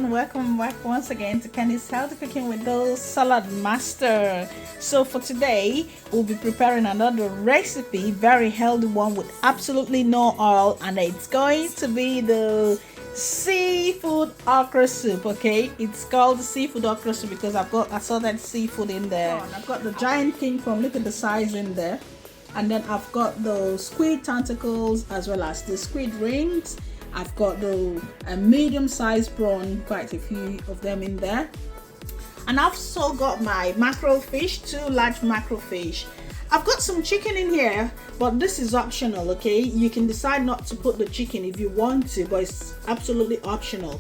everyone, welcome back once again to Candy's Healthy Cooking with the Saladmaster. So for today we'll be preparing another recipe, very healthy one with absolutely no oil, and it's going to be the seafood okra soup. Okay, it's called the seafood okra soup because I saw that seafood in there. I've got the giant king prawn, look at the size in there, and then I've got the squid tentacles as well as the squid rings. I've got the medium-sized prawn, quite a few of them in there, and I've also got my mackerel fish, 2 large mackerel fish. I've got some chicken in here, but this is optional. Okay, you can decide not to put the chicken if you want to, but it's absolutely optional,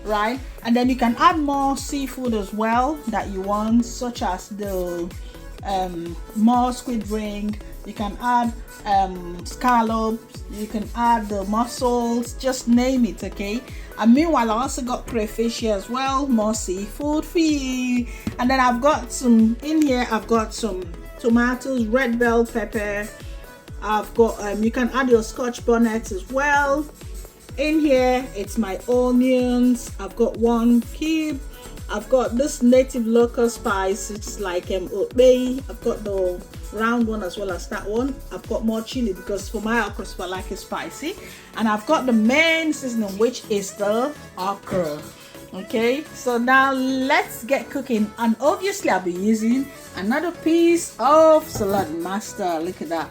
right? And then you can add more seafood as well that you want, such as the more squid ring. You can add scallops, you can add the mussels, just name it. Okay, and meanwhile I also got crayfish here as well, more seafood for you. And then I've got some in here, I've got some tomatoes, red bell pepper, I've got you can add your scotch bonnet as well. In here it's my onions, I've got 1 cube. I've got this native local spice, it's like oat bay. I've got the round one as well as that one. I've got more chili because for my okra soup I like it spicy. And I've got the main seasoning, which is the okra. Okay, so now let's get cooking. And obviously I'll be using another piece of Saladmaster. Look at that.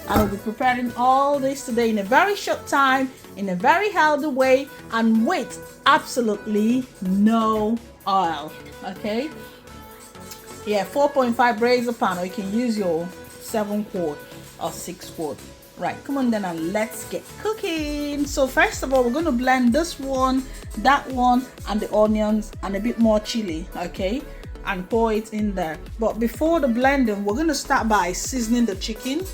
I'll be preparing all this today in a very short time, in a very healthy way, and with absolutely no oil. Okay, yeah, 4.5 braise a pan, or you can use your 7 quart or 6 quart. Right, come on then, and let's get cooking. So first of all, we're going to blend this one, that one, and the onions and a bit more chili. Okay, and pour it in there. But before the blending, we're going to start by seasoning the chicken.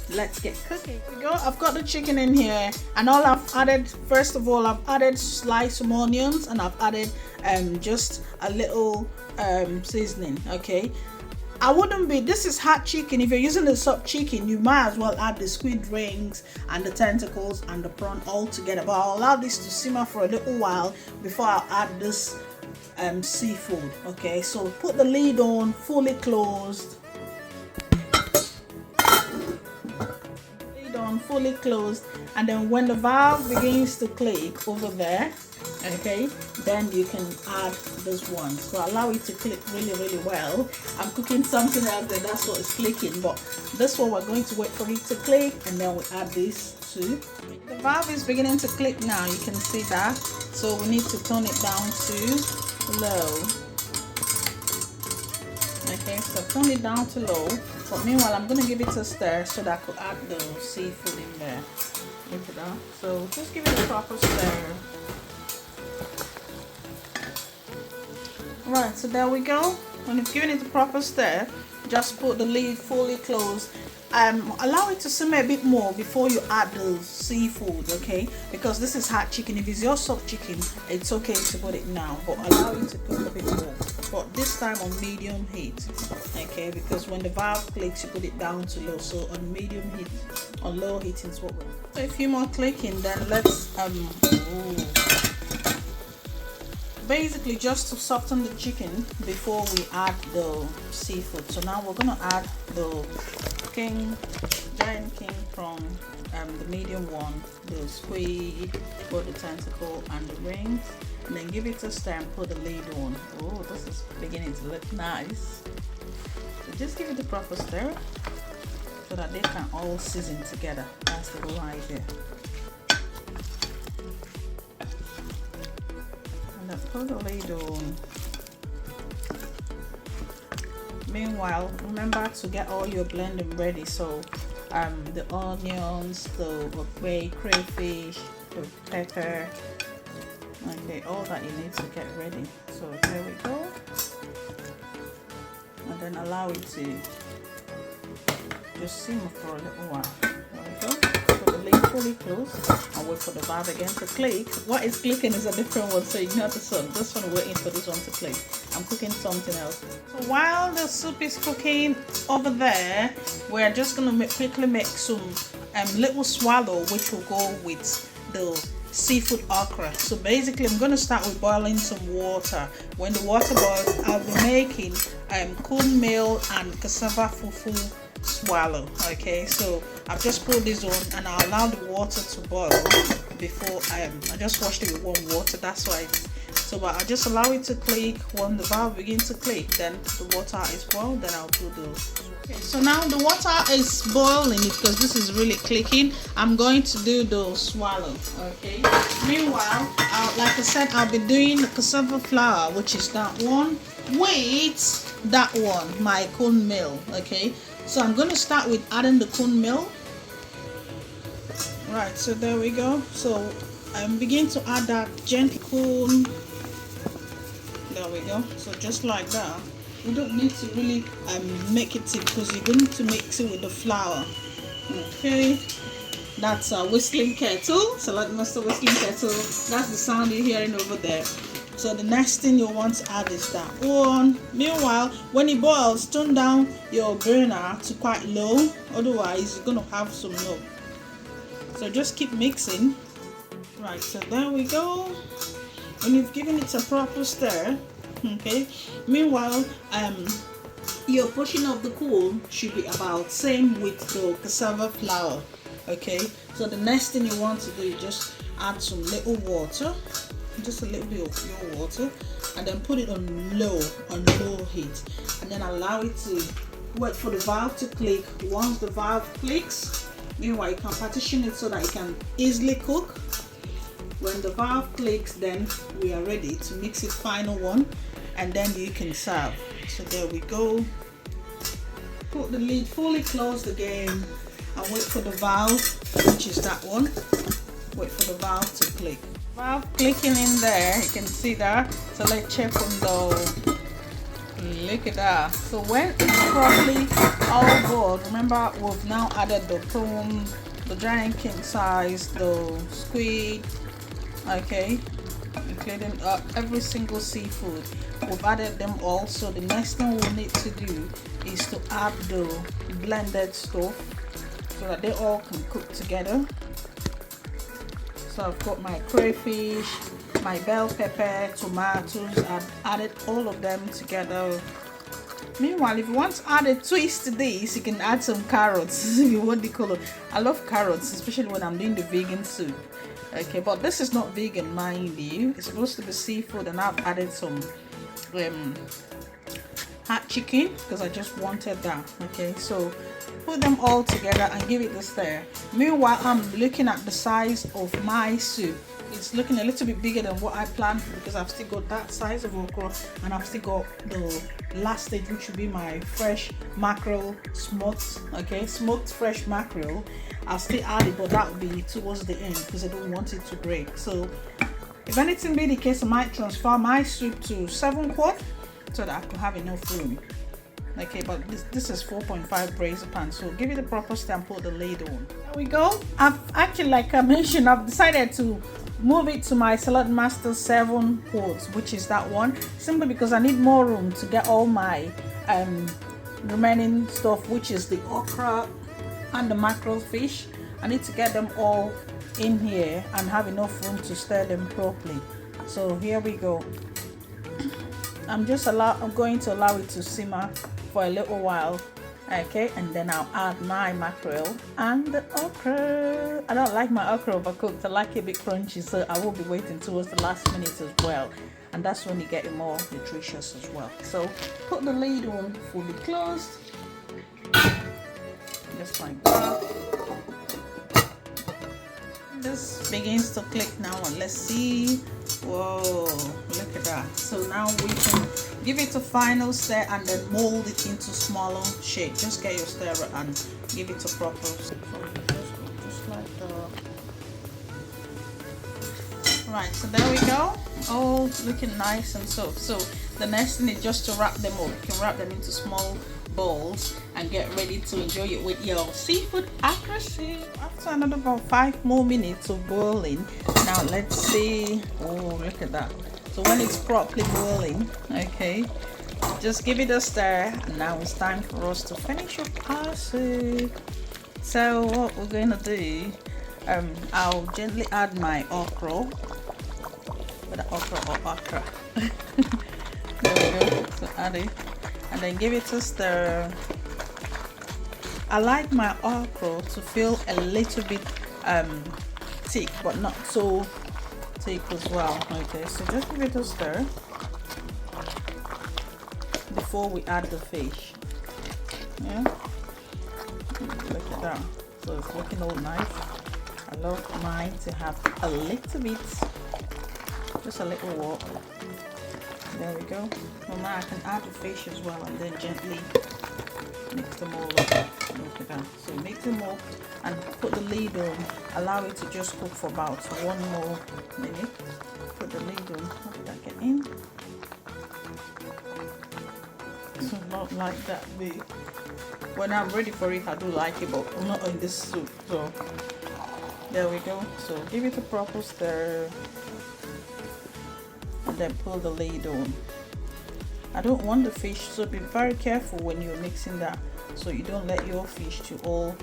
Let's get cooking. Here we go. I've got the chicken in here, and all I've added, first of all, I've added sliced some onions, and I've added just a little seasoning. Okay, I wouldn't be, this is hot chicken. If you're using the soft chicken, you might as well add the squid rings and the tentacles and the prawn all together, but I'll allow this to simmer for a little while before I add this seafood. Okay, so put the lid on, fully closed. Fully closed, and then when the valve begins to click over there, okay, then you can add this one. So allow it to click really well. I'm cooking something else there, that's what is clicking, but this one we're going to wait for it to click, and then we add this too. The valve is beginning to click now, you can see that, so we need to turn it down to low. Okay, so turn it down to low. But meanwhile, I'm going to give it a stir so that I could add the seafood in there. Look at that. So just give it a proper stir. Right, so there we go. When you've given it a proper stir, just put the lid fully closed. Allow it to simmer a bit more before you add the seafood, okay? Because this is hot chicken. If it's your soft chicken, it's okay to put it now, but allow it to cook a bit more. But this time on medium heat, okay? Because when the valve clicks, you put it down to low. So on medium heat, on low heat is what we're. So a few more clicking, then let's basically just to soften the chicken before we add the seafood. So now we're gonna add the giant king from the medium one, the squid, both the tentacle and the rings, and then give it a stir and put the lid on. Oh, this is beginning to look nice. So just give it a proper stir so that they can all season together. That's the whole idea. And then put the lid on. Meanwhile, remember to get all your blending ready. So the onions, the crayfish, the pepper, okay, all that you need to get ready. So there we go, and then allow it to just simmer for a little while. There we go. Put the lid fully closed and wait for the valve again to click. What is clicking is a different one, so ignore this one. This one, waiting for this one to click. I'm cooking something else. So while the soup is cooking over there, we're just gonna quickly make some little swallow, which will go with the seafood okra. So basically I'm going to start with boiling some water. When the water boils, I'll be making cornmeal and cassava fufu swallow. Okay, so I've just put this on and I'll allow the water to boil before I just washed it with warm water. That's why so but I just allow it to click. When the valve begins to click, then the water is boiled, then I'll put those. Okay, so now the water is boiling because this is really clicking. I'm going to do the swallow. Okay, meanwhile like I said, I'll be doing the cassava flour, which is that one, with that one, my cornmeal. Okay, so I'm going to start with adding the cornmeal. Right, so there we go. So I'm beginning to add that gently corn. There we go. So just like that. You don't need to really make it thick because you're going to mix it with the flour. Okay, that's a whistling kettle, Saladmaster whistling kettle. That's the sound you're hearing over there. So the next thing you want to add is that one. Meanwhile, when it boils, turn down your burner to quite low, otherwise you're going to have some milk. So just keep mixing. Right, so there we go. When you've given it a proper stir, okay, meanwhile your portion of the corn should be about same with the cassava flour. Okay, so the next thing you want to do is just add some little water, just a little bit of pure water, and then put it on low heat, and then allow it to wait for the valve to click. Once the valve clicks, meanwhile you can partition it so that it can easily cook. When the valve clicks, then we are ready to mix it final one, and then you can serve. So there we go. Put the lid, fully closed again, and wait for the valve, which is that one. Wait for the valve to click. Valve clicking in there, you can see that. So let's check on the. Look at that. So when it's properly all boiled, remember we've now added the prawn, the giant king size, the squid. Okay, including every single seafood. We've added them all. So the next thing we need to do is to add the blended stuff so that they all can cook together. So I've got my crayfish, my bell pepper, tomatoes. I've added all of them together. Meanwhile, if you want to add a twist to this, you can add some carrots if you want the color. I love carrots, especially when I'm doing the vegan soup. Okay, but this is not vegan, mind you. It's supposed to be seafood, and I've added some hot chicken because I just wanted that. Okay, so put them all together and give it a stir. Meanwhile, I'm looking at the size of my soup. It's looking a little bit bigger than what I planned because I've still got that size of okra, and I've still got the last stage, which will be my fresh mackerel smoked. Okay, smoked fresh mackerel. I'll still add it, but that will be towards the end because I don't want it to break. So if anything be the case, I might transfer my soup to 7 quart so that I could have enough room. Okay, but this is 4.5 brazier pan, so give it a proper stir and put the lid on. There we go. I've actually, like I mentioned, I've decided to move it to my Saladmaster 7 quarts, which is that one, simply because I need more room to get all my remaining stuff, which is the okra and the mackerel fish. I need to get them all in here and have enough room to stir them properly. So here we go. I'm going to allow it to simmer for a little while. Okay, and then I'll add my mackerel and the okra. I don't like my okra overcooked. I like it a bit crunchy, so I will be waiting towards the last minute as well, and that's when you get it more nutritious as well. So put the lid on fully closed, just like that. This begins to click now, and let's see. Whoa, look at that. So now we can give it a final stir and then mold it into smaller shape. Just get your stirrer and give it a proper stir. Just like that. Right, so there we go. Oh, looking nice and soft. So the next thing is just to wrap them up. You can wrap them into small bowls and get ready to enjoy it with your seafood accuracy. After another about 5 more minutes of boiling, now let's see. Oh, look at that. So when it's properly boiling, okay, just give it a stir, and now it's time for us to finish up our soup. So what we're going to do I'll gently add my okra, whether okra or okra. There we go. So add it and then give it a stir. I like my okra to feel a little bit thick, but not so thick as well. Okay, so just give it a stir before we add the fish. Yeah, look at that. So it's looking all nice. I love mine to have a little bit, just a little water. There we go. Well, now I can add the fish as well and then gently mix them all up. Look at that. So mix them up and put the lid on. Allow it to just cook for about 1 more minute. Put the lid on. How did that get in? So not like that big. When I'm ready for it, I do like it, but I'm not in this soup. So there we go. So give it a proper stir and then pull the lid on. I don't want the fish, so be very careful when you're mixing that, so you don't let your fish to all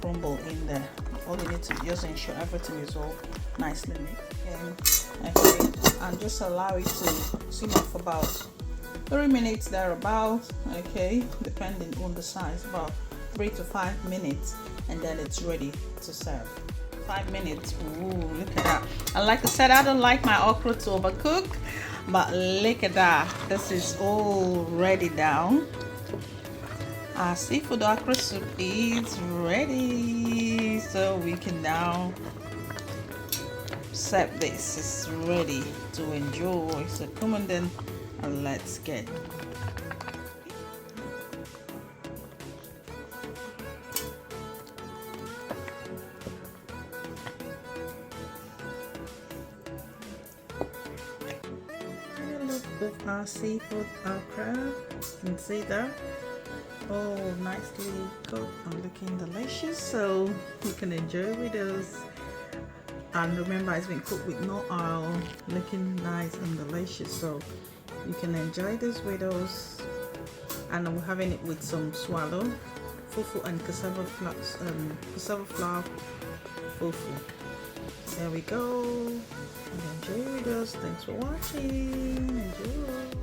crumble in there. All you need to just ensure everything is all nicely mixed. Okay, and just allow it to simmer for about 3 minutes thereabout. Okay, depending on the size, about 3 to 5 minutes, and then it's ready to serve. 5 minutes. Ooh, look at that. And like I said, I don't like my okra to overcook, but look at that. This is all ready down. Our seafood okra soup is ready, so we can now serve this. It's ready to enjoy. So come on then, and let's get with our seafood okra. You can see that all nicely cooked and looking delicious, so you can enjoy with us. And remember, it's been cooked with no oil, looking nice and delicious, so you can enjoy this with us. And we're having it with some swallow fufu and cassava flour fufu. There we go. Enjoy with us. Thanks for watching. Enjoy.